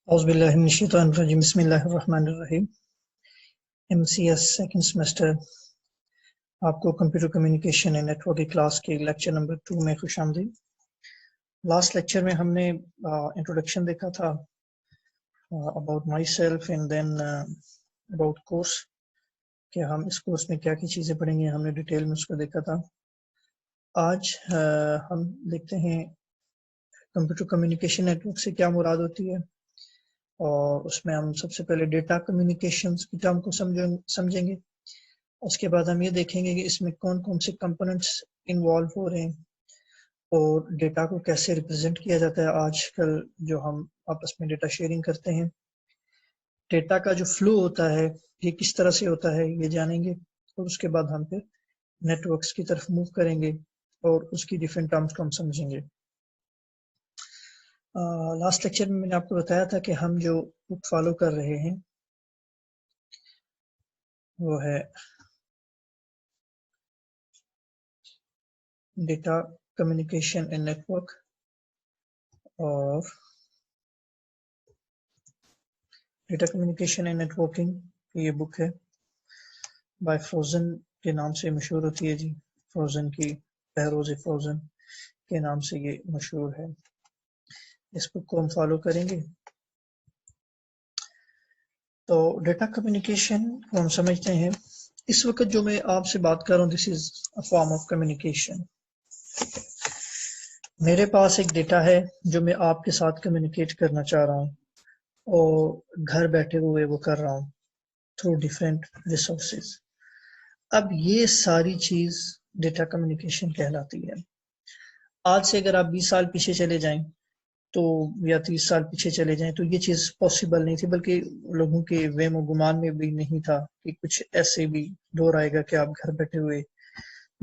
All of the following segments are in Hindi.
औज़ुबिल्लाहिमिनश्शैतानिर्रजीम बिस्मिल्लाहिर्रहमानिर्रहीम। MCS सेकंड सेमेस्टर आपको कंप्यूटर कम्युनिकेशन एंड नेटवर्क की क्लास के लेक्चर नंबर 2 में खुशामदीद। लास्ट लेक्चर में हमने इंट्रोडक्शन देखा था about myself and then about course कि हम इस कोर्स में क्या क्या चीज़ें पढ़ेंगे, हमने डिटेल में उसको देखा था। आज हम देखते हैं कंप्यूटर कम्युनिकेशन नेटवर्क से क्या मुराद होती है, और उसमें हम सबसे पहले डेटा कम्युनिकेशंस की टर्म को समझेंगे। उसके बाद हम ये देखेंगे कि इसमें कौन कौन से कंपोनेंट्स इन्वॉल्व हो रहे हैं और डेटा को कैसे रिप्रेजेंट किया जाता है। आजकल जो हम आपस में डेटा शेयरिंग करते हैं, डेटा का जो फ्लो होता है ये किस तरह से होता है ये जानेंगे, और उसके बाद हम फिर नेटवर्क्स की तरफ मूव करेंगे और उसकी डिफरेंट टर्म्स को हम समझेंगे। लास्ट लेक्चर में मैंने आपको बताया था कि हम जो बुक फॉलो कर रहे हैं वो है डेटा कम्युनिकेशन एंड नेटवर्क, और डेटा कम्युनिकेशन एंड नेटवर्किंग ये बुक है बाय फ्रोजन के नाम से मशहूर होती है जी। फ्रोजन की बहरोज फ्रोजन के नाम से ये मशहूर है। इस बुक को हम फॉलो करेंगे। तो डेटा कम्युनिकेशन को हम समझते हैं। इस वक्त जो मैं आपसे बात कर रहा हूँ, this is a form of communication. मेरे पास एक डेटा है जो मैं आपके साथ कम्युनिकेट करना चाह रहा हूँ, और घर बैठे हुए वो कर रहा हूँ थ्रू डिफरेंट रिसोर्सेज। अब ये सारी चीज डेटा कम्युनिकेशन कहलाती है। आज से अगर आप 20 साल पीछे चले जाएं तो, या 30 साल पीछे चले जाएं तो ये चीज पॉसिबल नहीं थी, बल्कि लोगों के वेम और गुमान में भी नहीं था कि कुछ ऐसे भी दौर आएगा कि आप घर बैठे हुए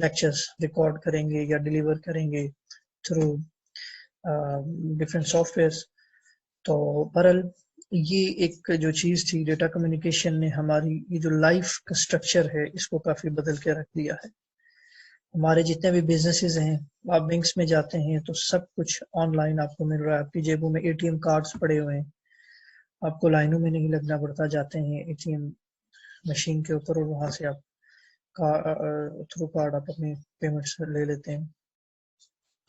लेक्चर्स रिकॉर्ड करेंगे या डिलीवर करेंगे थ्रू डिफरेंट सॉफ्टवेयर। तो बहरहाल ये एक जो चीज थी, डेटा कम्युनिकेशन ने हमारी ये जो लाइफ का स्ट्रक्चर है इसको काफी बदल के रख दिया है। हमारे जितने भी बिजनेसेस हैं, आप बैंक्स में जाते हैं तो सब कुछ ऑनलाइन आपको मिल रहा है। आपकी जेबों में एटीएम कार्ड्स पड़े हुए हैं, आपको लाइनों में नहीं लगना पड़ता। जाते हैं एटीएम मशीन के ऊपर और वहां से आप थ्रू कार्ड आप अपने पेमेंट्स ले लेते हैं।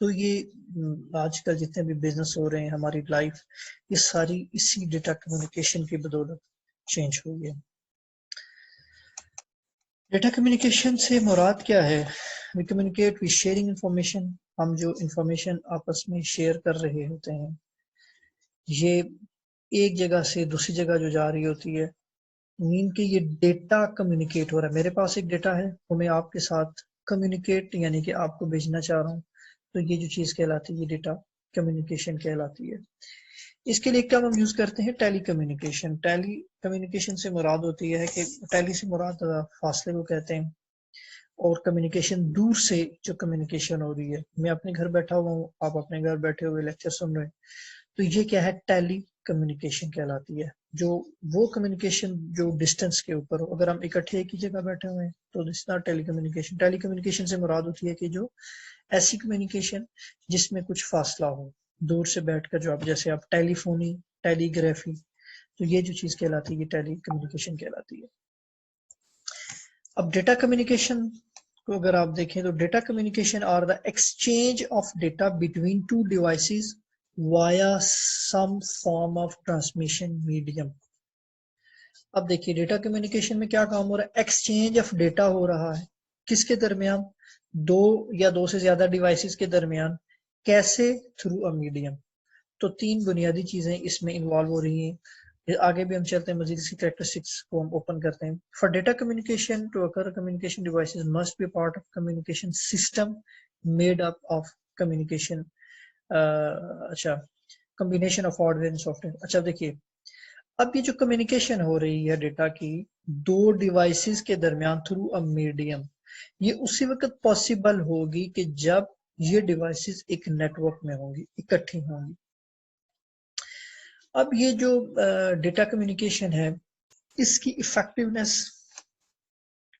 तो ये आजकल जितने भी बिजनेस हो रहे हैं, हमारी लाइफ ये सारी इसी डेटा कम्युनिकेशन की बदौलत चेंज हुई है। डेटा कम्युनिकेशन से मुराद क्या है? We communicate we sharing information. हम जो इंफॉर्मेशन आपस में शेयर कर रहे होते हैं, ये एक जगह से दूसरी जगह जो जा रही होती है, मीन कि ये डेटा कम्युनिकेट हो रहा है। मेरे पास एक डेटा है, वो मैं आपके साथ कम्युनिकेट यानी कि आपको भेजना चाह रहा हूँ, तो ये जो चीज कहलाती है ये डेटा कम्युनिकेशन कहलाती है। इसके लिए एक टर्म हम यूज करते हैं टेली कम्युनिकेशन। टेली कम्युनिकेशन से मुराद होती है कि टेली से मुराद फासले को कहते हैं, और कम्युनिकेशन दूर से जो कम्युनिकेशन हो रही है। मैं अपने घर बैठा हुआ हूँ, आप अपने घर बैठे हुए लेक्चर सुन रहे हैं, तो ये क्या है? टेली कम्युनिकेशन कहलाती है। जो वो कम्युनिकेशन जो डिस्टेंस के ऊपर हो, अगर हम इकट्ठे एक ही जगह बैठे हुए हैं तो this not telecommunication. Telecommunication से मुराद होती है कि जो ऐसी कम्युनिकेशन जिसमें कुछ फासला हो, दूर से बैठकर जो आप, जैसे आप टेलीफोनी, टेलीग्राफी, तो ये जो चीज कहलाती है ये टेली कम्युनिकेशन कहलाती है। अब डेटा कम्युनिकेशन को अगर आप देखें तो data communication are the exchange of data between two devices via some form of transmission medium. अब देखिए डेटा कम्युनिकेशन में क्या काम हो रहा है? एक्सचेंज ऑफ डेटा हो रहा है। किसके दरमियान? दो या दो से ज्यादा डिवाइसेस के दरमियान। कैसे? Through a medium. तो तीन बुनियादी चीजें इसमें इन्वॉल्व हो रही हैं। आगे भी हम चलते हैं, मजीद इसकी कैरेक्टरिस्टिक्स को हम ओपन करते हैं। For data communication to occur, communication devices must be part of communication system made up of communication, अच्छा, combination of hardware and software. अच्छा देखिए, अब ये जो कम्युनिकेशन हो रही है डेटा की दो डिवाइसेस के दरमियान थ्रू अ मीडियम, ये उसी वक्त पॉसिबल होगी कि जब ये डिवाइसेस एक नेटवर्क में होंगी, इकट्ठी होंगी। अब ये जो डेटा कम्युनिकेशन है, इसकी इफेक्टिवनेस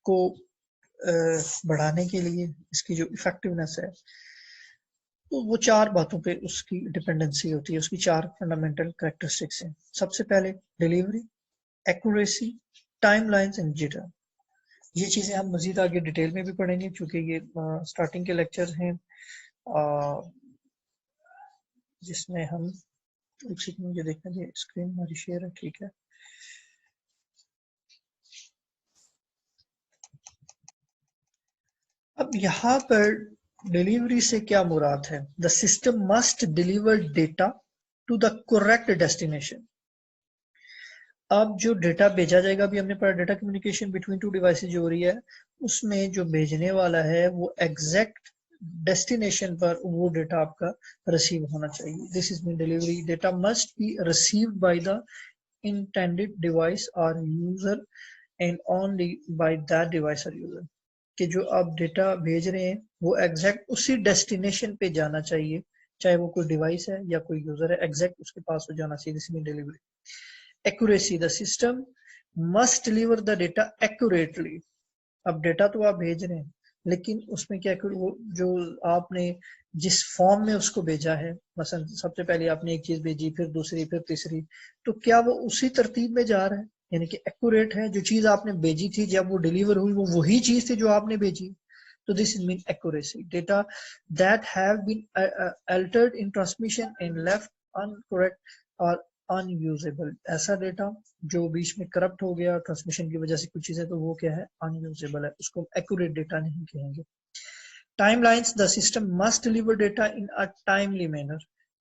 को बढ़ाने के लिए, इसकी जो इफेक्टिवनेस है तो वो चार बातों पे उसकी डिपेंडेंसी होती है, उसकी चार फंडामेंटल कैरेक्टरिस्टिक्स हैं। सबसे पहले delivery, accuracy, timelines and jitter. ये चीजें हम मजीद आगे डिटेल में भी पढ़ेंगे क्योंकि ये स्टार्टिंग के लेक्चर हैं जिसमें हम एक सेकंड मुझे देखना चाहिए, स्क्रीन हमारी शेयर है, ठीक है। अब यहाँ पर डिलीवरी से क्या मुराद है? The system must deliver data to the correct destination. अब जो डेटा भेजा जाएगा, अभी हमने पढ़ा data communication between two devices जो हो रही है, उसमें जो भेजने वाला है वो एग्जैक्ट डेस्टिनेशन पर वो डेटा आपका रिसीव होना चाहिए। This is mean delivery. Data must be received by the intended device or user and only by that device or user। कि जो आप डेटा भेज रहे हैं वो एग्जैक्ट उसी डेस्टिनेशन पे जाना चाहिए, चाहे वो कोई डिवाइस है या कोई यूजर है, एग्जैक्ट उसके पास हो जाना चाहिए। इसमें delivery. Accuracy, the system must deliver the data accurately. अब डेटा तो आप भेज रहे हैं लेकिन उसमें क्या वो जो आपने जिस फॉर्म में उसको भेजा है, मसलन सबसे पहले आपने एक चीज भेजी, फिर दूसरी, फिर तीसरी, तो क्या वो उसी तरतीब में जा रहा है, यानी कि एक्यूरेट है? जो चीज आपने भेजी थी जब वो डिलीवर हुई वो वही चीज थी जो आपने भेजी। तो this is mean accuracy. Data that have been altered in transmission and left uncorrect और अनयूजेबल। ऐसा डेटा जो बीच में करप्ट हो गया ट्रांसमिशन की वजह से कुछ चीजें, तो वो क्या है? अनयूजेबल है, उसको एक्यूरेट डेटा नहीं कहेंगे। Timelines, the system must deliver data in a timely manner.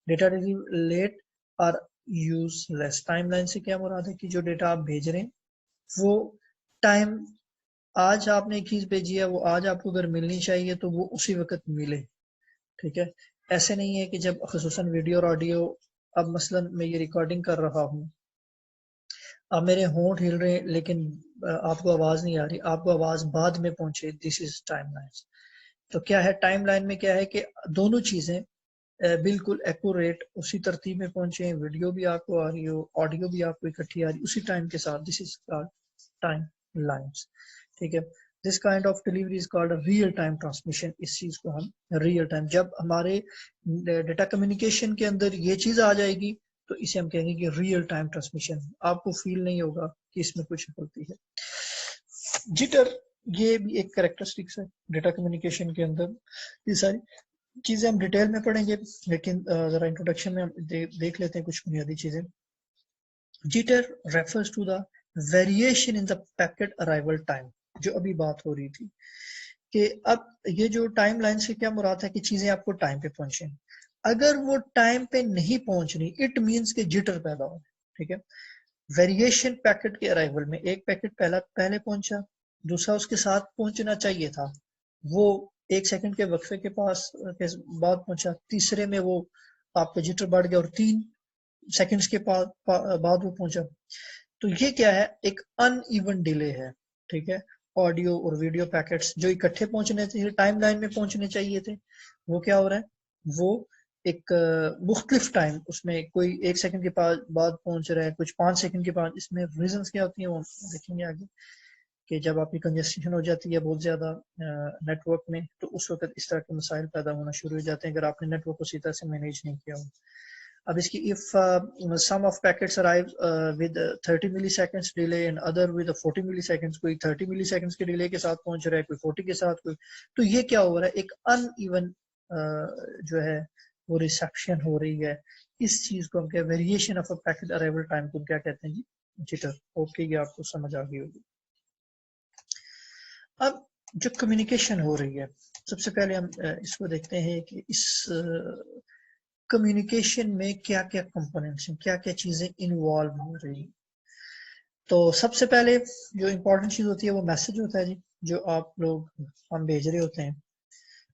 Data deliver late और यूजलेस। टाइमलाइन से क्या मुराद है कि जो डेटा आप भेज रहे हैं वो टाइम, आज आपने एक चीज भेजी है वो आज आपको अगर मिलनी चाहिए तो वो उसी वक्त मिले, ठीक है। ऐसे नहीं है कि जब खसूसन वीडियो और ऑडियो, अब मसलन मैं ये रिकॉर्डिंग कर रहा हूँ, अब मेरे होंठ हिल रहे हैं लेकिन आपको आवाज नहीं आ रही, आपको आवाज बाद में पहुंचे, दिस इज टाइमलाइन। तो क्या है टाइमलाइन में? क्या है कि दोनों चीजें बिल्कुल एक्यूरेट उसी तरतीब में पहुंचे, वीडियो भी आपको आ रही हो, ऑडियो भी आपको इकट्ठी आ रही उसी टाइम के साथ, दिस इज टाइम लाइन्स, ठीक है। This kind of delivery is called real time transmission. इस चीज को हम रियल टाइम, जब हमारे डेटा कम्युनिकेशन के अंदर ये चीज आ जाएगी तो इसे हम कहेंगे कि रियल टाइम ट्रांसमिशन। आपको फील नहीं होगा कि इसमें कुछ गलती है। जिटर, ये भी एक कैरेक्टरिस्टिक्स है डेटा कम्युनिकेशन के अंदर। ये सारी चीजें हम डिटेल में पढ़ेंगे लेकिन जरा इंट्रोडक्शन में हम देख लेते हैं कुछ बुनियादी चीजें। Jitter refers to the variation in the packet arrival time, जो अभी बात हो रही थी कि अब ये जो टाइम लाइन से क्या मुराद है कि चीजें आपको टाइम पे पहुंचे। अगर वो टाइम पे नहीं पहुंच रही, इट मींस के जिटर पैदा हो, ठीक है। वेरिएशन पैकेट के अराइवल में, एक पैकेट पहले पहुंचा, दूसरा उसके साथ पहुंचना चाहिए था, वो 1 सेकंड के वक्फे के पास के बाद पहुंचा, तीसरे में वो आपका जिटर बढ़ गया और 3 सेकंड्स के बाद वो पहुंचा। तो ये क्या है? एक अनइवन डिले है, ठीक है। ऑडियो और वीडियो पैकेट्स जो इकट्ठे पहुंचने चाहिए, टाइमलाइन में पहुंचने चाहिए थे, वो क्या हो रहा है? वो एक मुख्तलिफ टाइम, उसमें कोई 1 सेकंड के बाद पहुंच रहा है, कुछ 5 सेकंड के बाद। इसमें रीजंस क्या होती है वो देखेंगे आगे, कि जब आपकी कंजेस्टेशन हो जाती है बहुत ज्यादा नेटवर्क में, तो उस वक्त इस तरह के मसाइल पैदा होना शुरू हो जाते हैं अगर आपने नेटवर्क को सीधा से मैनेज नहीं किया हो। अब इसकी if some of packets arrive with 30 milliseconds delay and other with 40 milliseconds, कोई 30 मिलीसेकंड्स के डिले के साथ पहुंच रहा है, कोई 40 के साथ, कोई, तो ये क्या हो रहा है? एक अनइवन जो है वो रिसेप्शन हो रही है। इस चीज को हम क्या, variation of a packet arrival time को क्या कहते हैं जी? जिटर। ओके, ये आपको समझ आ गई होगी। अब जो कम्युनिकेशन हो रही है, सबसे पहले हम इसको देखते हैं कि इस कम्युनिकेशन में क्या क्या कंपोनेंट्स हैं, क्या क्या चीजें इन्वॉल्व हो रही हैं। तो सबसे पहले जो इम्पोर्टेंट चीज होती है वो मैसेज होता है जी, जो आप लोग हम भेज रहे होते हैं।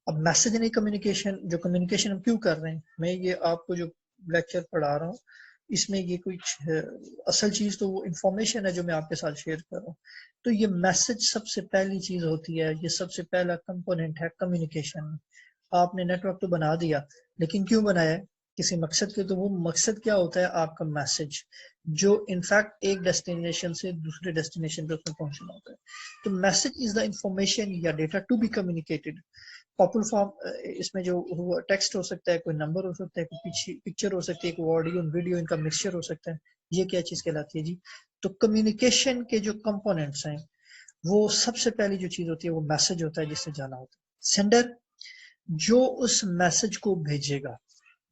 अब मैसेज नहीं, कम्युनिकेशन, जो कम्युनिकेशन हम क्यों कर रहे हैं, मैं ये आपको जो लेक्चर पढ़ा रहा हूँ इसमें ये कुछ असल चीज तो वो इंफॉर्मेशन है जो मैं आपके साथ शेयर कर रहा हूँ। तो ये मैसेज सबसे पहली चीज होती है, ये सबसे पहला कंपोनेंट है कम्युनिकेशन में। आपने नेटवर्क तो बना दिया, लेकिन क्यों बनाया है? किसी मकसद के। तो वो मकसद क्या होता है? आपका मैसेज, जो इनफैक्ट एक डेस्टिनेशन से दूसरे डेस्टिनेशन पे उसमें पहुंचना होता है। तो मैसेज इज द इंफॉर्मेशन या data to be communicated. Popular form इसमें जो टेक्स्ट हो सकता है, कोई नंबर हो सकता है, कोई पिक्चर हो सकती है, कोई ऑडियो वीडियो, इनका मिक्सचर हो सकता है। ये क्या चीज कहलाती है जी? तो कम्युनिकेशन के जो कंपोनेंट्स हैं, वो सबसे पहली जो चीज होती है वो मैसेज होता है जिससे जाना होता है। सेंडर जो उस मैसेज को भेजेगा,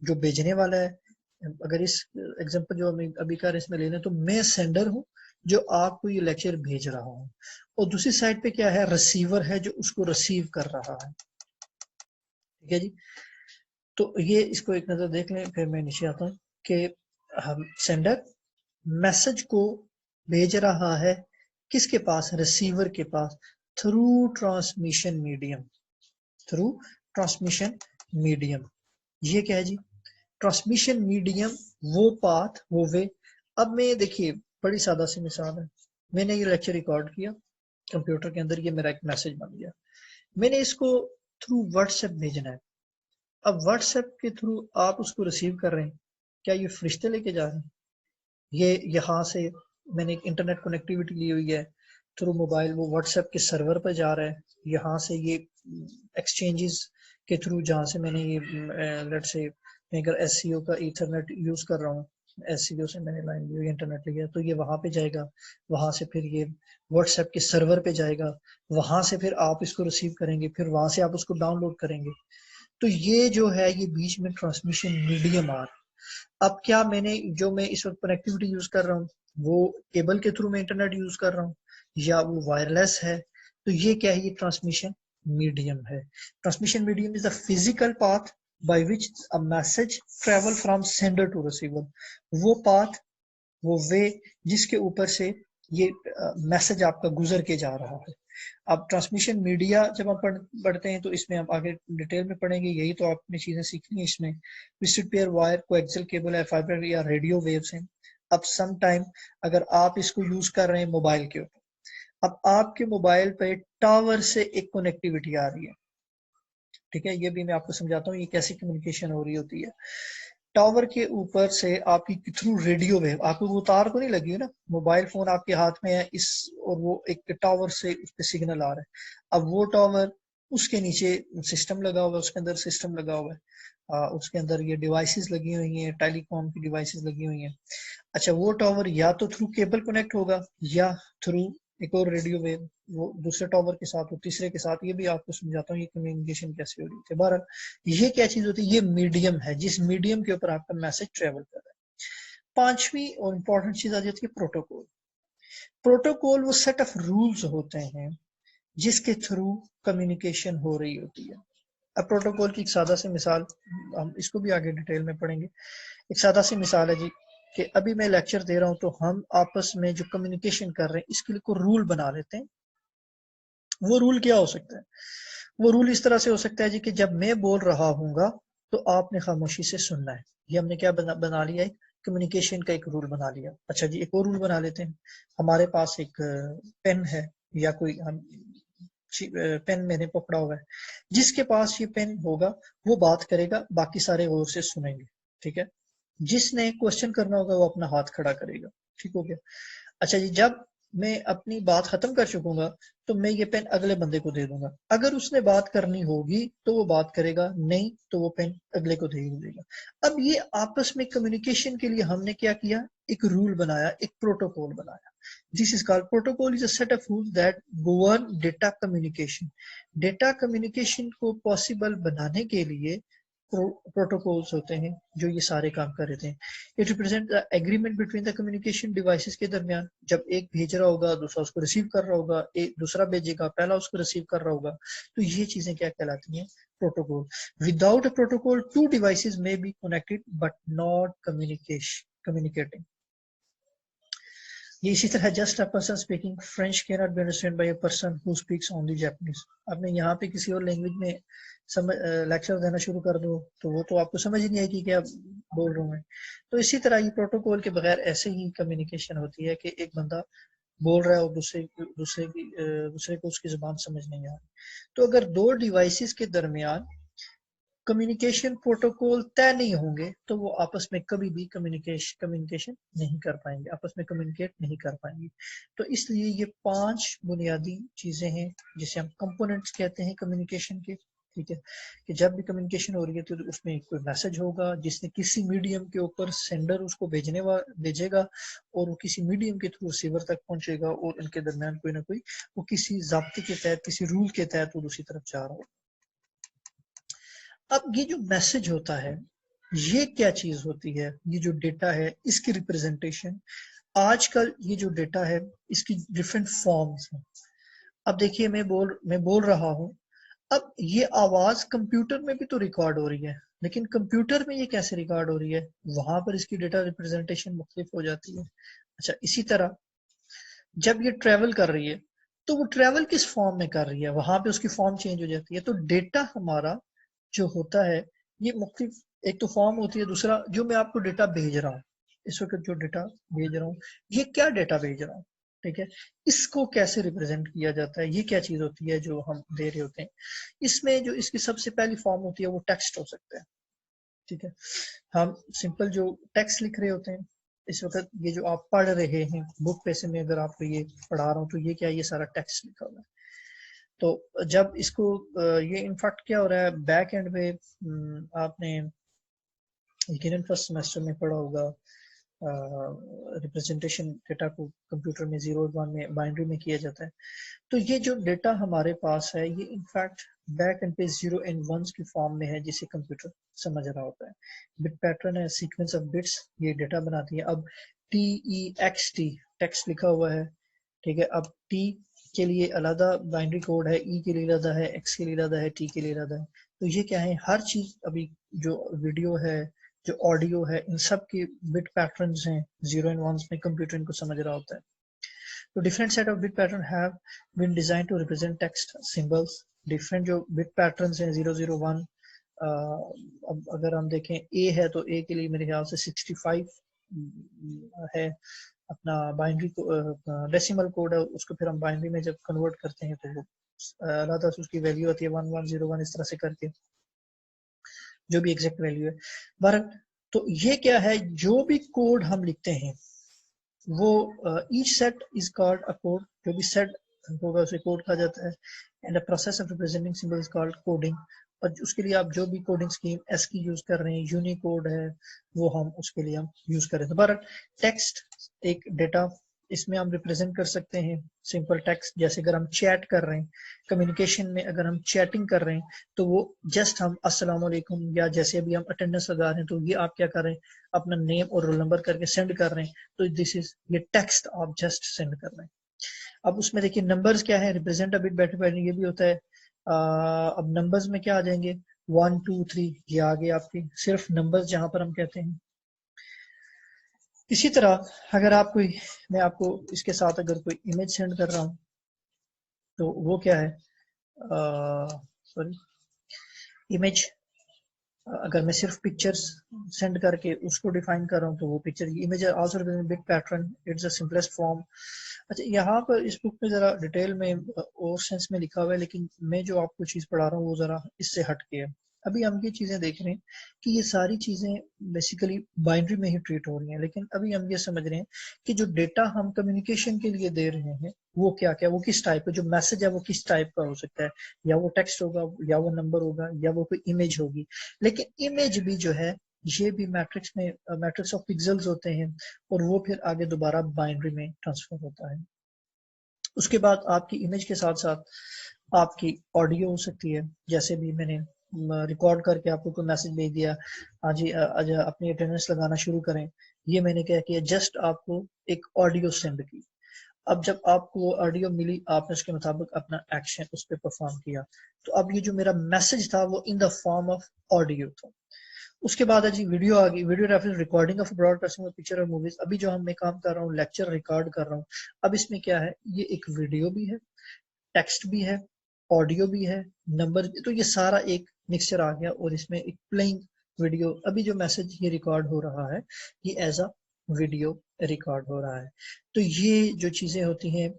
जो भेजने वाला है। अगर इस एग्जांपल जो हम अभी कर इसमें ले लें तो मैं सेंडर हूं जो आपको ये लेक्चर भेज रहा हूं, और दूसरी साइड पे क्या है? रिसीवर है जो उसको रिसीव कर रहा है। ठीक है जी। तो ये इसको एक नजर देख लें, फिर मैं नीचे आता हूँ कि हम सेंडर मैसेज को भेज रहा है किसके पास? रिसीवर के पास, through transmission medium, through transmission medium. ये क्या है जी? ट्रांसमिशन मीडियम, वो पाथ, वो वे। अब मैं देखिए बड़ी सादा सी मिसाल है, मैंने ये लेक्चर रिकॉर्ड किया कंप्यूटर के अंदर, ये मेरा एक मैसेज बन गया, मैंने इसको थ्रू व्हाट्सएप भेजना है। अब व्हाट्सएप के थ्रू आप उसको रिसीव कर रहे हैं, क्या ये फरिश्ते लेके जा रहे हैं? ये यहाँ से मैंने एक इंटरनेट कनेक्टिविटी ली हुई है थ्रू मोबाइल, वो व्हाट्सएप के सर्वर पर जा रहा है, यहाँ से ये एक्सचेंजेस के थ्रू, जहाँ से मैंने ये लेट से मैं अगर एससीओ का ईथरनेट यूज कर रहा हूँ, एससीओ से मैंने लाइन ली हुई, इंटरनेट लिया, तो ये वहां पे जाएगा, वहां से फिर ये व्हाट्सएप के सर्वर पे जाएगा, वहां से फिर आप इसको रिसीव करेंगे, फिर वहां से आप उसको डाउनलोड करेंगे। तो ये जो है ये बीच में ट्रांसमिशन मीडियम आ रहा है। अब क्या मैंने जो मैं इस वक्त कनेक्टिविटी यूज कर रहा हूँ वो केबल के थ्रू मैं इंटरनेट यूज कर रहा हूँ या वो वायरलेस है? तो ये क्या है? ये ट्रांसमिशन मीडियम है। Transmission medium is the physical path by which a message travel from sender to receiver. वो पाथ, वो वे जिसके ऊपर से ये मैसेज आपका गुजर के जा रहा है। अब ट्रांसमिशन मीडिया जब हम पढ़ते हैं तो इसमें हम आगे डिटेल में पढ़ेंगे, यही तो आपने चीजें सीखनी है इसमें। Twisted pair wire, coaxial cable है, फाइबर या रेडियो वेव्स हैं। अब सम टाइम अगर आप इसको यूज कर रहे हैं मोबाइल के ऊपर, अब आपके मोबाइल पे टावर से एक कनेक्टिविटी आ रही है, ठीक है, ये भी मैं आपको समझाता हूँ ये कैसी कम्युनिकेशन हो रही होती है। टावर के ऊपर से आपकी थ्रू रेडियो वेव, आपको वो तार तो नहीं लगी है ना, मोबाइल फोन आपके हाथ में है इस, और वो एक टावर से उस पर सिग्नल आ रहा है। अब वो टावर, उसके नीचे सिस्टम लगा हुआ है, उसके अंदर सिस्टम लगा हुआ है, उसके अंदर ये डिवाइसेस लगी हुई हैं, टेलीकॉम की डिवाइसेस लगी हुई हैं। अच्छा, वो टावर या तो थ्रू केबल कनेक्ट होगा या थ्रू एक और रेडियो वेव वो दूसरे टावर के साथ, वो तीसरे के साथ, ये भी आपको समझाता हूँ ये कम्युनिकेशन कैसे हो रही है। बहरहाल ये क्या चीज होती है? ये मीडियम है जिस मीडियम के ऊपर आपका मैसेज ट्रेवल कर रहा है। पांचवी और इंपॉर्टेंट चीज आ जाती है प्रोटोकॉल। प्रोटोकॉल वो सेट ऑफ रूल्स होते हैं जिसके थ्रू कम्युनिकेशन हो रही होती है। अब प्रोटोकॉल की एक सादा सी मिसाल, हम इसको भी आगे डिटेल में पढ़ेंगे। एक सादा सी मिसाल है जी कि अभी मैं लेक्चर दे रहा हूं तो हम आपस में जो कम्युनिकेशन कर रहे हैं इसके लिए कोई रूल बना लेते हैं। वो रूल क्या हो सकता है? वो रूल इस तरह से हो सकता है जी कि जब मैं बोल रहा हूँगा तो आपने खामोशी से सुनना है। ये हमने क्या बना लिया? एक कम्युनिकेशन का एक रूल बना लिया। अच्छा जी, एक और रूल बना लेते हैं। हमारे पास एक पेन है या कोई हम पेन मैंने पकड़ा हुआ है, जिसके पास ये पेन होगा वो बात करेगा, बाकी सारे गौर से सुनेंगे। ठीक है, जिसने क्वेश्चन करना होगा वो अपना हाथ खड़ा करेगा। ठीक हो गया। अच्छा जी, जब मैं अपनी बात खत्म कर चुकूंगा तो मैं ये पेन अगले बंदे को दे दूंगा। अगर उसने बात करनी होगी तो वो बात करेगा, नहीं तो वो पेन अगले को दे देगा। अब ये आपस में कम्युनिकेशन के लिए हमने क्या किया? एक रूल बनाया, एक प्रोटोकॉल बनाया। This is called protocol, is a set of rule that govern data communication. Data communication को पॉसिबल बनाने के लिए प्रोटोकॉल्स होते हैं जो ये सारे काम कर रहे थे। It represent the agreement between the communication devices के दरमियान, जब एक भेज रहा होगा दूसरा उसको रिसीव कर रहा होगा, एक दूसरा भेजेगा पहला उसको रिसीव कर रहा होगा, तो ये चीजें क्या कहलाती हैं? Protocol. Without a protocol two devices may be connected but not communicating. ये इसी तरह just a person speaking French can not be understand by a person who speaks only Japanese. अब मैं यहाँ पे किसी और लैंग्वेज में समझ लेक्चर देना शुरू कर दूँ तो वो तो आपको समझ ही नहीं आएगी क्या बोल रहा हूँ मैं। तो इसी तरह ये प्रोटोकॉल के बगैर ऐसे ही कम्युनिकेशन होती है कि एक बंदा बोल रहा है और दूसरे को उसकी जुबान समझ नहीं आ रही। तो अगर दो डिवाइसेस के दरमियान कम्युनिकेशन प्रोटोकॉल तय नहीं होंगे तो वो आपस में कभी भी कम्युनिकेशन नहीं कर पाएंगे, आपस में कम्युनिकेट नहीं कर पाएंगे। तो इसलिए ये 5 बुनियादी चीजें हैं जिसे हम कंपोनेंट्स कहते हैं कम्युनिकेशन के। ठीक है, कि जब भी कम्युनिकेशन हो रही है तो उसमें कोई मैसेज होगा जिसने किसी मीडियम के ऊपर सेंडर उसको भेजेगा और वो किसी मीडियम के थ्रू रिसीवर तक पहुंचेगा और इनके दरमियान कोई ना कोई वो किसी ज़ाब्ते के तहत, किसी रूल के तहत वो दूसरी तरफ जा रहा हो। अब ये जो मैसेज होता है ये क्या चीज होती है, ये जो डेटा है इसकी रिप्रेजेंटेशन, आजकल ये जो डेटा है इसकी डिफरेंट फॉर्म्स हैं। अब देखिए मैं बोल रहा हूँ, अब ये आवाज कंप्यूटर में भी तो रिकॉर्ड हो रही है, लेकिन कंप्यूटर में ये कैसे रिकॉर्ड हो रही है, वहां पर इसकी डेटा रिप्रेजेंटेशन मुख्तलिफ हो जाती है। अच्छा, इसी तरह जब ये ट्रेवल कर रही है तो वो ट्रेवल किस फॉर्म में कर रही है, वहां पे उसकी फॉर्म चेंज हो जाती है। तो डेटा हमारा जो होता है ये मुख्तलिफ, एक तो फॉर्म होती है, दूसरा जो मैं आपको डेटा भेज रहा हूँ, इस वक्त जो डेटा भेज रहा हूँ ये क्या डेटा भेज रहा हूँ, ठीक है, इसको कैसे रिप्रेजेंट किया जाता है, ये क्या चीज होती है जो हम दे रहे होते हैं। इसमें जो इसकी सबसे पहली फॉर्म होती है वो टेक्स्ट हो सकता है। ठीक है, हम सिंपल जो टेक्स्ट लिख रहे होते हैं, इस वक्त ये जो आप पढ़ रहे हैं बुक पे से मैं अगर आपको ये पढ़ा रहा हूँ तो ये क्या है, ये सारा टेक्स्ट लिखा हुआ है। तो जब इसको ये इनफैक्ट क्या हो रहा है बैक एंड पे, आपने यकीनन फर्स्ट सेमेस्टर में पढ़ा होगा, रिप्रेजेंटेशन डेटा को कंप्यूटर में 0 और 1 में बाइनरी में किया जाता है। तो ये जो डेटा हमारे पास है ये इनफैक्ट बैक एंड पे 0 एंड 1 की फॉर्म में है जिसे कंप्यूटर समझ रहा होता है। बिट पैटर्न है, सीक्वेंस ऑफ बिट्स ये डेटा बनाती है। अब TEXT टेक्स्ट लिखा हुआ है, ठीक है, अब T के लिए अलग बाइनरी कोड है, E के लिए अलग है, X के लिए अलग है, T के लिए अलग है। तो ये क्या है, हर चीज अभी जो वीडियो है, जो ऑडियो है, इन सब के बिट पैटर्न्स हैं 0 एंड 1 में, कंप्यूटर इनको समझ रहा होता है। तो different set of bit pattern have been designed to represent text symbols। different जो bit patterns हैं 001, अब अगर हम देखें A है तो A के लिए मेरे ख्याल से 65 है अपना बाइनरी डेसिमल कोड है, उसको फिर हम बाइनरी में जब कन्वर्ट करते हैं तो वो अलग से उसकी वैल्यू आती है 1101 इस तरह से करके, जो भी एग्जैक्ट वैल्यू है। बहरहाल तो ये क्या है, जो भी कोड हम लिखते हैं वो each set is called a code, जो भी सेट होगा उसे कोड कहा जाता है। And a process of representing symbol is called coding. और उसके लिए आप जो भी कोडिंग स्कीम एस की यूज कर रहे हैं, यूनिकोड है, वो हम उसके लिए हम यूज कर रहे हैं। दोबारा टेक्स्ट एक डेटा, इसमें हम रिप्रेजेंट कर सकते हैं सिंपल टेक्स्ट, जैसे अगर हम चैट कर रहे हैं, कम्युनिकेशन में अगर हम चैटिंग कर रहे हैं तो वो जस्ट हम अस्सलाम वालेकुम या जैसे भी हम अटेंडेंस लगा रहे हैं तो ये आप क्या कर रहे हैं, अपना नेम और रोल नंबर करके सेंड कर रहे हैं, तो दिस इज ये टेक्स्ट आप जस्ट सेंड कर रहे हैं। अब उसमें देखिए नंबर्स क्या है, represent a bit better pattern, ये भी होता है। अब नंबर्स में क्या आ जाएंगे, 1 2 3, ये आ गए आपके सिर्फ नंबर्स जहां पर हम कहते हैं। इसी तरह अगर आप कोई, मैं आपको इसके साथ अगर कोई इमेज सेंड कर रहा हूँ तो वो क्या है, सॉरी, इमेज, अगर मैं सिर्फ पिक्चर्स सेंड करके उसको डिफाइन कर रहा हूँ तो वो picture image also big pattern, it's the simplest form. अच्छा, यहाँ पर इस बुक में जरा डिटेल में और सेंस में लिखा हुआ है, लेकिन मैं जो आपको चीज पढ़ा रहा हूँ वो जरा इससे हट के है। अभी हम ये चीजें देख रहे हैं कि ये सारी चीजें बेसिकली बाइनरी में ही ट्रीट हो रही हैं, लेकिन अभी हम ये समझ रहे हैं कि जो डेटा हम कम्युनिकेशन के लिए दे रहे हैं वो क्या क्या, वो किस टाइप का, जो मैसेज है वो किस टाइप का हो सकता है, या वो टेक्स्ट होगा, या वो नंबर होगा, या वो कोई इमेज होगी। लेकिन इमेज भी जो है ये भी मैट्रिक्स में, मैट्रिक्स ऑफ पिक्सेल्स होते हैं और वो फिर आगे दोबारा बाइनरी में ट्रांसफर होता है। उसके बाद आपकी इमेज के साथ साथ आपकी ऑडियो हो सकती है, जैसे भी मैंने रिकॉर्ड करके आपको कोई मैसेज भेज दिया, आज ही आज अपनी अटेंडेंस लगाना शुरू करें, ये मैंने क्या किया, जस्ट आपको एक ऑडियो सेंड की। अब जब आपको वो ऑडियो मिली, आपने उसके मुताबिक अपना एक्शन उस पर परफॉर्म किया, तो अब ये जो मेरा मैसेज था वो in the form of audio था। उसके बाद है जी वीडियो आ गई, video reference recording of broadcasting of picture और मूवीज। अभी जो हम मैं काम कर रहा हूँ लेक्चर रिकॉर्ड कर रहा हूँ, अब इसमें क्या है, ये एक वीडियो भी है, टेक्स्ट भी है, ऑडियो भी है, नंबर भी, तो ये सारा एक मिक्सचर आ गया और इसमें एक प्लेइंग वीडियो, अभी जो मैसेज ये रिकॉर्ड हो रहा है ये एज अ वीडियो रिकॉर्ड हो रहा है। तो ये जो चीजें होती हैं,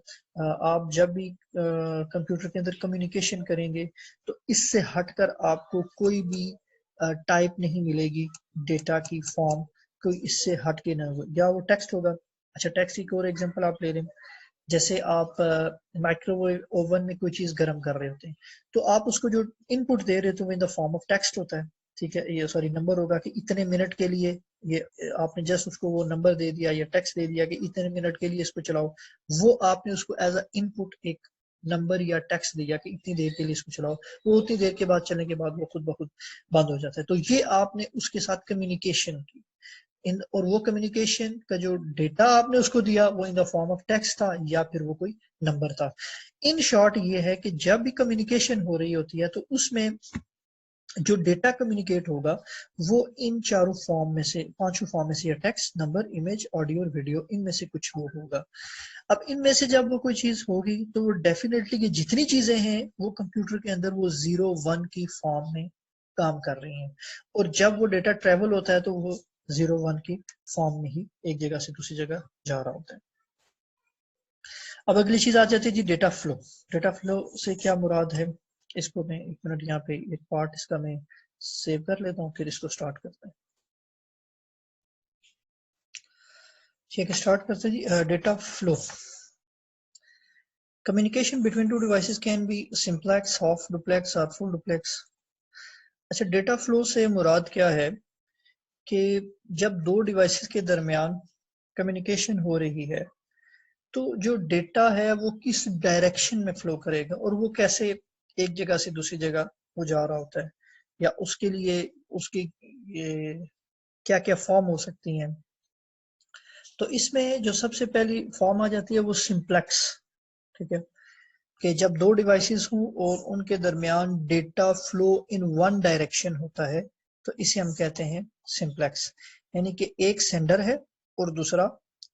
आप जब भी कंप्यूटर के अंदर कम्युनिकेशन करेंगे तो इससे हटकर आपको कोई भी टाइप नहीं मिलेगी डेटा की फॉर्म, कोई इससे हट के ना हो, या वो टेक्स्ट होगा। अच्छा, टेक्स्ट की और एग्जांपल आप ले लें, जैसे आप माइक्रोवेव ओवन में कोई चीज गर्म कर रहे होते हैं, तो आप उसको जो इनपुट दे रहे हो तो in the form of text होता है, ठीक है, ये सॉरी नंबर होगा कि इतने मिनट के लिए ये, आपने जस्ट उसको वो नंबर दे दिया या टेक्स्ट दे दिया कि इतने मिनट के लिए इसको चलाओ, वो आपने उसको एज अ इनपुट एक नंबर या टेक्स्ट दिया कि इतनी देर के लिए इसको चलाओ, वो उतनी देर के बाद चलने के बाद वो खुद ब खुद बंद हो जाता है। तो ये आपने उसके साथ कम्युनिकेशन की इन, और वो कम्युनिकेशन का जो डेटा आपने उसको दिया वो in the form of text था या फिर वो कोई नंबर था। इन शॉर्ट ये है कि जब भी कम्युनिकेशन हो रही होती है तो उसमें जो डेटा कम्युनिकेट होगा वो इन चारों फॉर्म में से, पांचों फॉर्म में से, या टेक्स्ट, नंबर, इमेज, ऑडियो और वीडियो, इनमें से कुछ वो होगा। अब इनमें से जब वो कोई चीज होगी तो वो डेफिनेटली कि जितनी चीजें हैं वो कंप्यूटर के अंदर वो 0 1 की फॉर्म में काम कर रही हैं, और जब वो डेटा ट्रेवल होता है तो वो 0 1 की फॉर्म में ही एक जगह से दूसरी जगह जा रहा होता है। अब अगली चीज आ जाती है जी डेटा फ्लो। डेटा फ्लो से क्या मुराद है, इसको मैं एक मिनट यहाँ पे एक पार्ट इसका मैं सेव कर लेता हूँ, फिर इसको स्टार्ट करते हैं। ठीक है, स्टार्ट करते हैं जी। Data flow, communication between two devices can be simplex, half duplex or full duplex। अच्छा, डेटा फ्लो से मुराद क्या है कि जब दो डिवाइसेस के दरमियान कम्युनिकेशन हो रही है तो जो डेटा है वो किस डायरेक्शन में फ्लो करेगा और वो कैसे एक जगह से दूसरी जगह वो जा रहा होता है, या उसके लिए उसकी क्या क्या फॉर्म हो सकती हैं। तो इसमें जो सबसे पहली फॉर्म आ जाती है वो सिंप्लेक्स, ठीक है, कि जब दो डिवाइसेस हों और उनके दरमियान data flow in one direction होता है तो इसे हम कहते हैं सिंप्लेक्स, यानी कि एक सेंडर है और दूसरा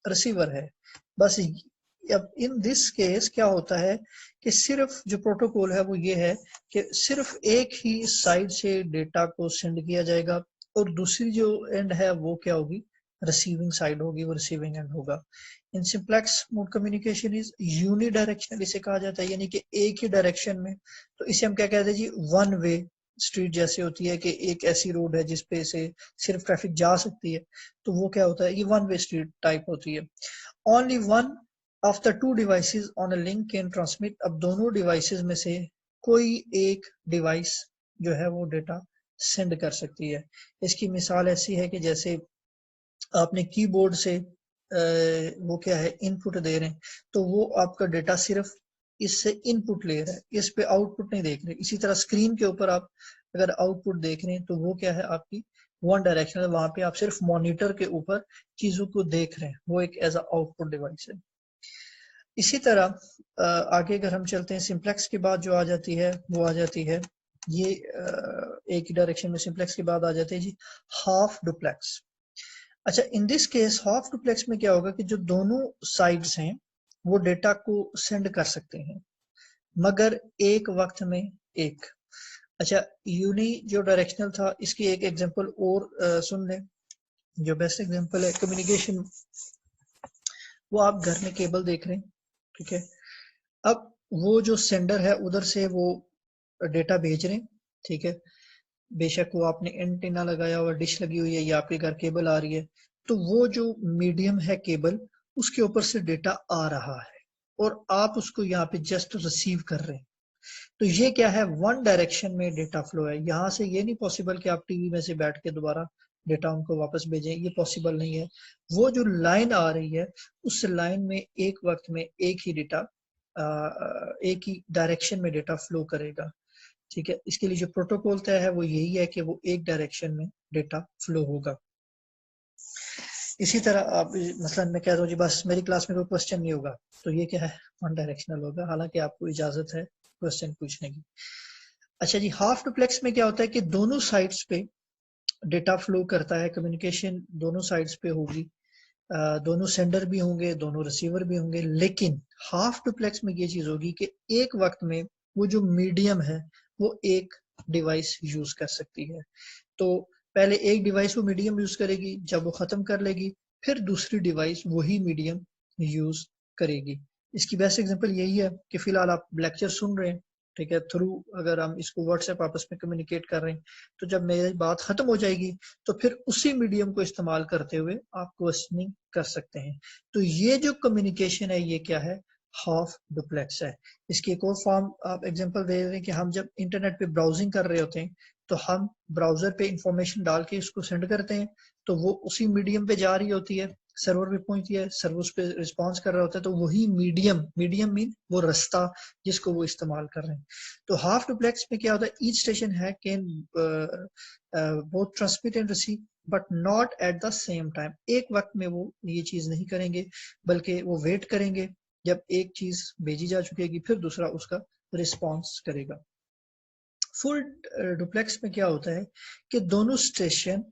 रिसीवर है। बस अब इन दिस केस क्या होता है कि सिर्फ जो प्रोटोकॉल है वो ये है कि सिर्फ एक ही साइड से डेटा को सेंड किया जाएगा और दूसरी जो एंड है वो क्या होगी, रिसीविंग साइड होगी, वो रिसीविंग एंड होगा। In simplex mode communication is unidirectional, इसे कहा जाता है, यानी कि एक ही डायरेक्शन में। तो इसे हम क्या कहते हैं जी, वन वे स्ट्रीट जैसे होती है कि एक ऐसी रोड है जिसपे से सिर्फ ट्रैफिक जा सकती है, तो वो क्या होता है, ये वन वे स्ट्रीट टाइप होती है। Only one of the two devices on a link can transmit, अब दोनों डिवाइसेस में से कोई एक डिवाइस जो है वो डेटा सेंड कर सकती है। इसकी मिसाल ऐसी है कि जैसे आपने कीबोर्ड से वो क्या है इनपुट दे रहे हैं, तो वो आपका डेटा सिर्फ इससे इनपुट ले रहा है, इस पे आउटपुट नहीं देख रहे। इसी तरह स्क्रीन के ऊपर आप अगर आउटपुट देख रहे हैं तो वो क्या है, आपकी वन डायरेक्शनल, वहां पे आप सिर्फ मॉनिटर के ऊपर चीजों को देख रहे हैं, वो एक एज अ आउटपुट डिवाइस है। इसी तरह आगे अगर हम चलते हैं, सिंप्लेक्स के बाद जो आ जाती है वो आ जाती है ये एक ही डायरेक्शन में, सिंप्लेक्स के बाद आ जाती है जी हाफ डुप्लेक्स। अच्छा, in this case half duplex में क्या होगा कि जो दोनों साइड्स हैं वो डेटा को सेंड कर सकते हैं मगर एक वक्त में एक। अच्छा, यूनी जो डायरेक्शनल था इसकी एक एग्जांपल और सुन लें, जो बेस्ट एग्जांपल है कम्युनिकेशन, वो आप घर में केबल देख रहे हैं, ठीक है, अब वो जो सेंडर है उधर से वो डेटा भेज रहे हैं, ठीक है, बेशक वो आपने एंटीना लगाया हुआ, डिश लगी हुई है या आपके घर केबल आ रही है, तो वो जो मीडियम है केबल, उसके ऊपर से डेटा आ रहा है और आप उसको यहाँ पे जस्ट रिसीव कर रहे हैं। तो ये क्या है, वन डायरेक्शन में डेटा फ्लो है। यहाँ से ये नहीं पॉसिबल कि आप टीवी में से बैठ के दोबारा डेटा उनको वापस भेजें, ये पॉसिबल नहीं है। वो जो लाइन आ रही है उस लाइन में एक वक्त में एक ही डेटा, एक ही डायरेक्शन में डेटा फ्लो करेगा, ठीक है। इसके लिए जो प्रोटोकॉल तय है वो यही है कि वो एक डायरेक्शन में डेटा फ्लो होगा। इसी तरह आप मसलन मैं कह रहा हूँ जी बस मेरी क्लास में कोई क्वेश्चन नहीं होगा, तो ये क्या है, वन डायरेक्शनल होगा, हालांकि आपको इजाजत है क्वेश्चन पूछने की। अच्छा जी, हाफ डुप्लेक्स में क्या होता है कि दोनों साइड्स पे डेटा फ्लो करता है, कम्युनिकेशन दोनों साइड्स पे होगी, दोनों सेंडर भी होंगे, दोनों रिसीवर भी होंगे, लेकिन हाफ डुप्लेक्स में ये चीज होगी कि एक वक्त में वो जो मीडियम है वो एक डिवाइस यूज कर सकती है। तो पहले एक डिवाइस वो मीडियम यूज करेगी, जब वो खत्म कर लेगी फिर दूसरी डिवाइस वही मीडियम यूज करेगी। इसकी बेस्ट एग्जांपल यही है कि फिलहाल आप लेक्चर सुन रहे हैं, ठीक है, थ्रू अगर हम इसको व्हाट्सएप आपस में कम्युनिकेट कर रहे हैं, तो जब मेरी बात खत्म हो जाएगी तो फिर उसी मीडियम को इस्तेमाल करते हुए आप क्वेश्चनिंग कर सकते हैं। तो ये जो कम्युनिकेशन है ये क्या है, हाफ डुप्लेक्स है। इसकी एक और फॉर्म आप एग्जांपल दे रहे हैं कि हम जब इंटरनेट पे ब्राउजिंग कर रहे होते हैं तो हम ब्राउजर पे इंफॉर्मेशन डाल के उसको सेंड करते हैं, तो वो उसी मीडियम पे जा रही होती है, सर्वर पे पहुंचती है, सर्वर उस पे रिस्पॉन्स कर रहा होता है, तो वही मीडियम मीन वो रास्ता जिसको वो इस्तेमाल कर रहे हैं। तो हाफ डुप्लेक्स में क्या होता है, ईच स्टेशन है can both transmit and receive but not at the same time. एक वक्त में वो ये चीज नहीं करेंगे, बल्कि वो वेट करेंगे जब एक चीज भेजी जा चुकेगी, फिर दूसरा उसका रिस्पॉन्स करेगा। फुल डुप्लेक्स में क्या होता है कि दोनों स्टेशन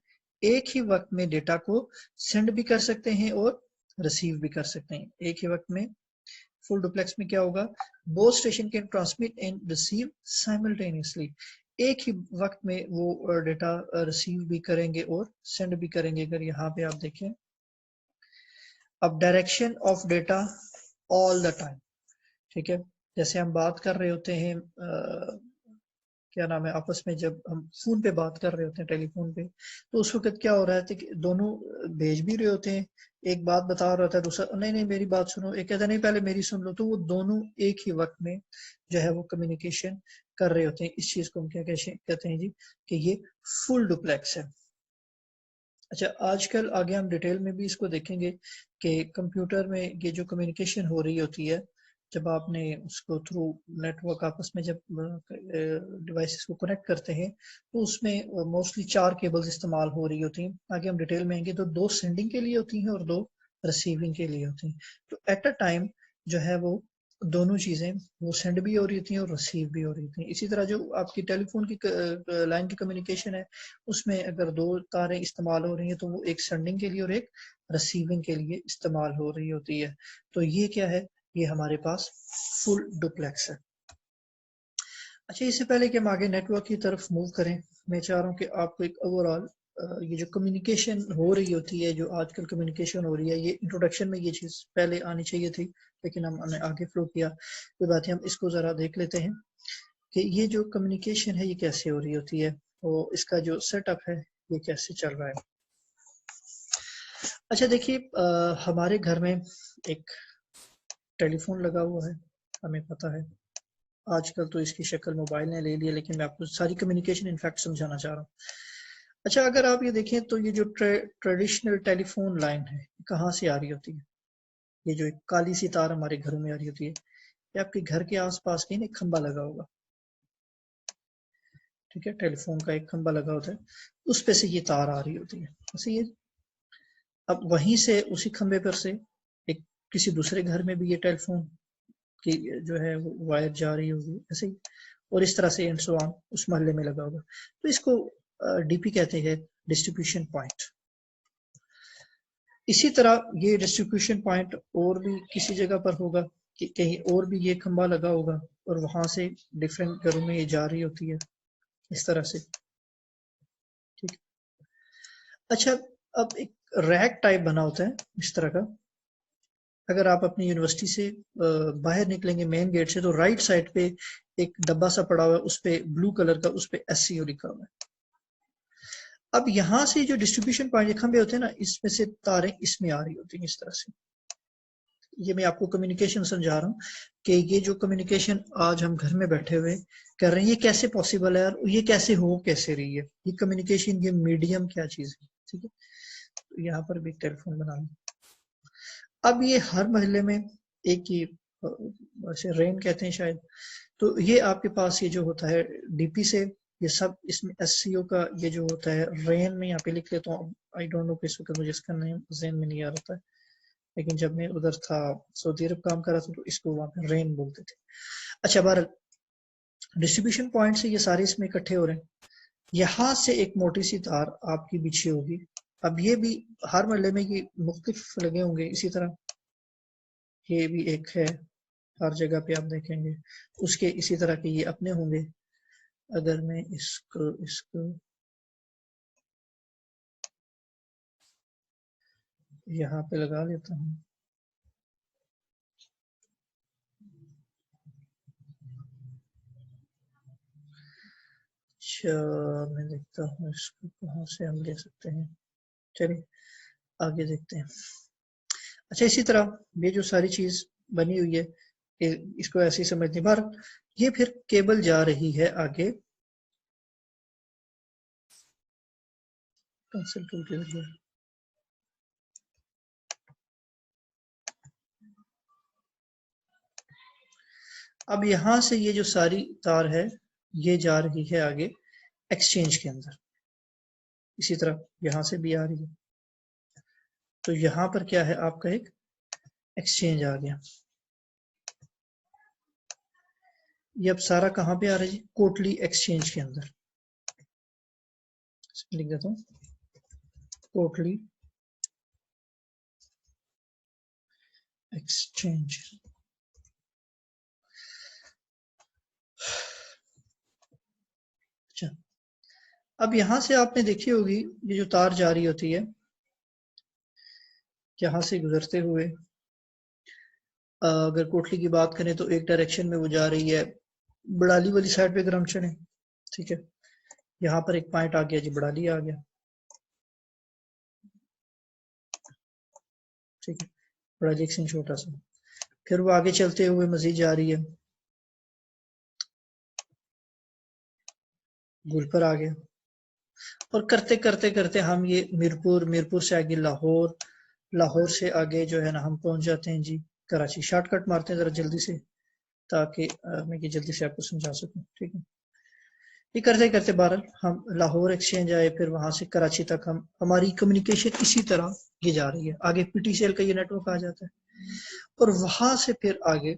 एक ही वक्त में डेटा को सेंड भी कर सकते हैं और रिसीव भी कर सकते हैं। एक ही वक्त में फुल डुप्लेक्स में क्या होगा, both station can transmit and receive simultaneously. एक ही वक्त में वो डेटा रिसीव भी करेंगे और सेंड भी करेंगे। अगर यहाँ पे आप देखें, अब direction of data all the time, ठीक है, जैसे हम बात कर रहे होते हैं क्या नाम है, आपस में जब हम फोन पे बात कर रहे होते हैं टेलीफोन पे, तो उस वक्त क्या हो रहा है कि दोनों भेज भी रहे होते हैं, एक बात बता रहा होता है, दूसरा नहीं नहीं मेरी बात सुनो, एक कहता नहीं पहले मेरी सुन लो, तो वो दोनों एक ही वक्त में जो है वो कम्युनिकेशन कर रहे होते हैं। इस चीज को हम क्या कहते हैं जी, कि ये फुल डुप्लेक्स है। अच्छा, आजकल आगे हम डिटेल में भी इसको देखेंगे कि कंप्यूटर में ये जो कम्युनिकेशन हो रही होती है, जब आपने उसको थ्रू नेटवर्क आपस में जब डिवाइसेस को कनेक्ट करते हैं, तो उसमें मोस्टली 4 केबल्स इस्तेमाल हो रही होती हैं। आगे हम डिटेल में आएंगे तो 2 सेंडिंग के लिए होती हैं और 2 रिसीविंग के लिए होती हैं। तो एट अ टाइम जो है वो दोनों चीजें वो सेंड भी हो रही थी और रिसीव भी हो रही थी। इसी तरह जो आपकी टेलीफोन की लाइन की कम्युनिकेशन है, उसमें अगर 2 तारें इस्तेमाल हो रही हैं तो वो एक सेंडिंग के लिए और एक रिसीविंग के लिए इस्तेमाल हो रही होती है। तो ये क्या है, ये हमारे पास फुल डुप्लेक्स है। अच्छा, इससे पहले कि हम आगे नेटवर्क की तरफ मूव करें, मैं चाह रहा हूँ कि आपको एक ओवरऑल ये जो कम्युनिकेशन हो रही होती है, जो आजकल कम्युनिकेशन हो रही है, ये इंट्रोडक्शन में ये चीज़ पहले आनी चाहिए थी, लेकिन हमने आगे फ्लो किया, कोई बात है, हम इसको ज़रा देख लेते हैं कि ये जो कम्युनिकेशन है ये कैसे हो रही होती है, तो इसका जो सेटअप है ये कैसे चल रहा है। अच्छा देखिए, हमारे घर में एक टेलीफोन लगा हुआ है, हमें पता है आजकल तो इसकी शक्ल मोबाइल ने ले लिया, लेकिन मैं आपको सारी कम्युनिकेशन इनफैक्ट समझाना चाह रहा हूँ। अच्छा, अगर आप ये देखें तो ये जो ट्रेडिशनल टेलीफोन लाइन है कहाँ से आ रही होती है, ये जो एक काली सी तार हमारे घरों में आ रही होती है, ये आपके घर के आसपास कहीं एक खंबा लगा होगा, ठीक है, टेलीफोन का एक खंबा लगा होता है, उस पे से ये तार आ रही होती है, ऐसे ये। अब वहीं से उसी खंबे पर से एक किसी दूसरे घर में भी ये टेलीफोन की जो है वो वायर जा रही होगी ऐसे ही, और इस तरह से एंड सो ऑन उस मोहल्ले में लगा होगा, तो इसको डीपी कहते हैं, डिस्ट्रीब्यूशन पॉइंट। इसी तरह ये डिस्ट्रीब्यूशन पॉइंट और भी किसी जगह पर होगा कि कहीं और भी ये खंबा लगा होगा और वहां से डिफरेंट घरों में ये जा रही होती है इस तरह से, ठीक। अच्छा, अब एक रैक टाइप बना होता है इस तरह का, अगर आप अपनी यूनिवर्सिटी से बाहर निकलेंगे मेन गेट से, तो राइट साइड पे एक डब्बा सा पड़ा हुआ है, उस पे ब्लू कलर का, उस पे SCO लिखा हुआ है। अब यहाँ से जो डिस्ट्रीब्यूशन पॉइंट खंबे होते हैं ना, इसमें से तारें इसमें आ रही होती हैं इस तरह से। ये मैं आपको कम्युनिकेशन समझा रहा हूँ कि ये जो कम्युनिकेशन आज हम घर में बैठे हुए कर रहे हैं, ये कैसे पॉसिबल है और ये कैसे हो कैसे रही है, ये कम्युनिकेशन, ये मीडियम क्या चीज है, ठीक है। तो यहाँ पर भी एक टेलीफोन बना लो। अब ये हर मोहल्ले में एक ही, वैसे रेन कहते हैं शायद, तो ये आपके पास ये जो होता है डीपी से, ये सब इसमें SCO का ये जो होता है, रेन में यहाँ पे लिख लेता हूँ, आई डोंट नो किस वक्त मुझे इसका नेम जेन में नहीं आ रहा था, लेकिन जब मैं उधर था सऊदी अरब काम कर रहा था तो इसको वहां पे रेन बोलते थे। अच्छा, बार डिस्ट्रीब्यूशन पॉइंट से ये सारे इसमें इकट्ठे हो रहे हैं, यहाँ से एक मोटी सी तार आपकी बिछी होगी। अब ये भी हर मोहल्ले में ये मुख्तलिफ लगे होंगे, इसी तरह ये भी एक है, हर जगह पे आप देखेंगे उसके इसी तरह के ये अपने होंगे। अगर मैं इसको इसको यहाँ पे लगा लेता हूँ, अच्छा मैं देखता हूँ इसको कहाँ से हम ले सकते हैं, चलिए आगे देखते हैं। अच्छा, इसी तरह ये जो सारी चीज बनी हुई है, इसको ऐसे ही समझने बार ये फिर केबल जा रही है आगे पेंसिल टूल के जरिए। अब यहां से ये जो सारी तार है ये जा रही है आगे एक्सचेंज के अंदर, इसी तरह यहां से भी आ रही है। तो यहां पर क्या है आपका एक एक्सचेंज आ गया। ये अब सारा कहां पे आ रहा है जी? कोटली एक्सचेंज के अंदर। लिख देता हूं कोटली एक्सचेंज। अच्छा, अब यहां से आपने देखी होगी ये जो तार जा रही होती है यहां से गुजरते हुए, अगर कोटली की बात करें तो एक डायरेक्शन में वो जा रही है बड़ाली वाली साइड पे अगर हम चले, ठीक है। यहाँ पर एक पॉइंट आ गया जी, बड़ाली आ गया, ठीक है, बड़ाली एक छोटा सा। फिर वो आगे चलते हुए मजीद जा रही है, गुलपर आ गया, और करते करते करते हम ये मीरपुर, मीरपुर से आगे लाहौर, लाहौर से आगे जो है ना हम पहुंच जाते हैं जी कराची। शॉर्टकट मारते हैं जरा जल्दी से ताकि मैं ये जल्दी से आपको समझा सकूं, ठीक है। ये करते करते बहरहाल हम लाहौर एक्सचेंज आए, फिर वहां से कराची तक हमारी कम्युनिकेशन इसी तरह ये जा रही है। आगे पीटीसीएल का ये नेटवर्क आ जाता है, और वहां से फिर आगे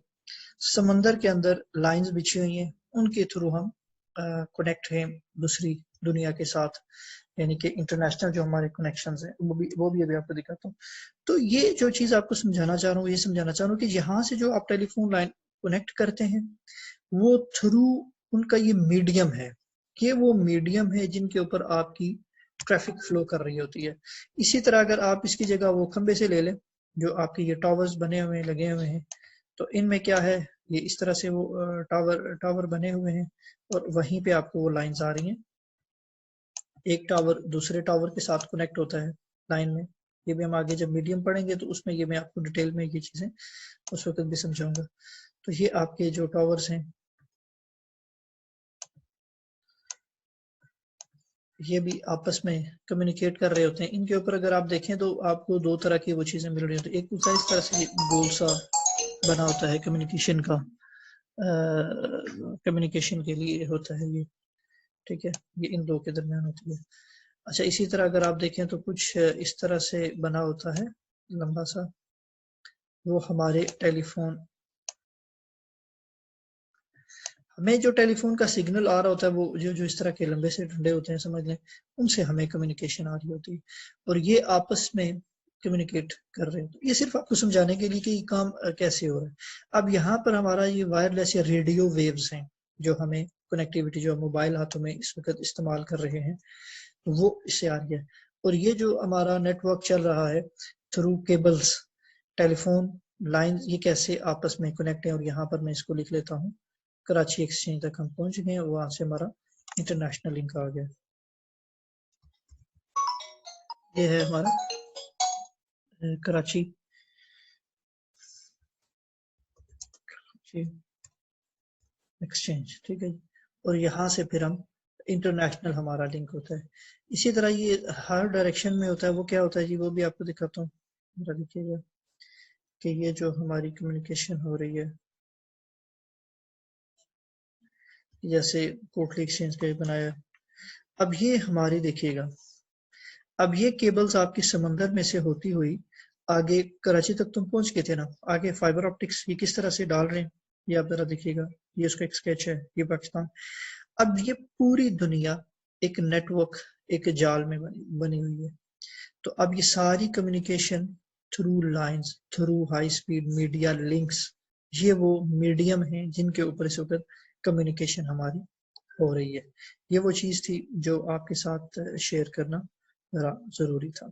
समंदर के अंदर लाइंस बिछी हुई हैं, उनके थ्रू हम कनेक्ट हैं दूसरी दुनिया के साथ, यानी कि इंटरनेशनल जो हमारे कनेक्शंस हैं वो भी अभी आपको दिखाता हूँ। तो ये जो चीज आपको समझाना चाह रहा हूँ, ये समझाना चाह रहा हूँ कि यहाँ से जो आप टेलीफोन लाइन कनेक्ट करते हैं वो थ्रू उनका ये मीडियम है, कि वो मीडियम है जिनके ऊपर आपकी ट्रैफिक फ्लो कर रही होती है। इसी तरह अगर आप इसकी जगह वो खंबे से ले लें जो आपके ये टावर्स बने हुए हैं, लगे हुए हैं, तो इनमें क्या है, ये इस तरह से वो टावर बने हुए हैं, और वहीं पे आपको वो लाइंस आ रही हैं। एक टावर दूसरे टावर के साथ कनेक्ट होता है लाइन में, ये भी हम आगे जब मीडियम पढ़ेंगे तो उसमें ये मैं आपको डिटेल में ये चीजें उस वक्त भी समझाऊंगा। तो ये आपके जो टावर्स हैं ये भी आपस में कम्युनिकेट कर रहे होते हैं। इनके ऊपर अगर आप देखें तो आपको दो तरह की वो चीजें मिल रही होती है। एक होता है इस तरह से गोल सा बना होता है कम्युनिकेशन का, कम्युनिकेशन के लिए होता है ये, ठीक है, ये इन दो के दरमियान होती है। अच्छा, इसी तरह अगर आप देखें तो कुछ इस तरह से बना होता है लंबा सा, वो हमारे टेलीफोन, हमें जो टेलीफोन का सिग्नल आ रहा होता है वो जो जो इस तरह के लंबे से डंडे होते हैं समझ लें, उनसे हमें कम्युनिकेशन आ रही होती है, और ये आपस में कम्युनिकेट कर रहे हैं। तो ये सिर्फ आपको समझाने के लिए कि ये काम कैसे हो रहा है। अब यहाँ पर हमारा ये वायरलेस या रेडियो वेव्स हैं जो हमें कनेक्टिविटी जो मोबाइल हाथों में इस वक्त इस्तेमाल कर रहे हैं वो इससे आ रही है। और ये जो हमारा नेटवर्क चल रहा है थ्रू केबल्स, टेलीफोन लाइन, ये कैसे आपस में कनेक्ट है। और यहाँ पर मैं इसको लिख लेता हूँ, कराची एक्सचेंज तक हम पहुंच गए, वहां से हमारा इंटरनेशनल लिंक आ गया। ये है हमारा कराची एक्सचेंज, ठीक है। और यहाँ से फिर हम इंटरनेशनल हमारा लिंक होता है। इसी तरह ये हर डायरेक्शन में होता है। वो क्या होता है जी, वो भी आपको दिखाता हूँ, जरा देखिएगा कि ये जो हमारी कम्युनिकेशन हो रही है, जैसे कोटली एक्सचेंज का बनाया, अब ये हमारी देखिएगा, अब ये केबल्स आपकी समंदर में से होती हुई आगे कराची तक तुम पहुंच गए थे ना, आगे फाइबर ऑप्टिक्स ये किस तरह से डाल रहे हैं, ये आप जरा देखिएगा, ये उसका एक स्केच है, ये पाकिस्तान। अब ये पूरी दुनिया एक नेटवर्क, एक जाल में बनी हुई है। तो अब ये सारी communication through lines, through high speed media links, ये वो मीडियम है जिनके ऊपर इस वक्त कम्युनिकेशन हमारी हो रही है। ये वो चीज थी जो आपके साथ शेयर करना जरा जरूरी था।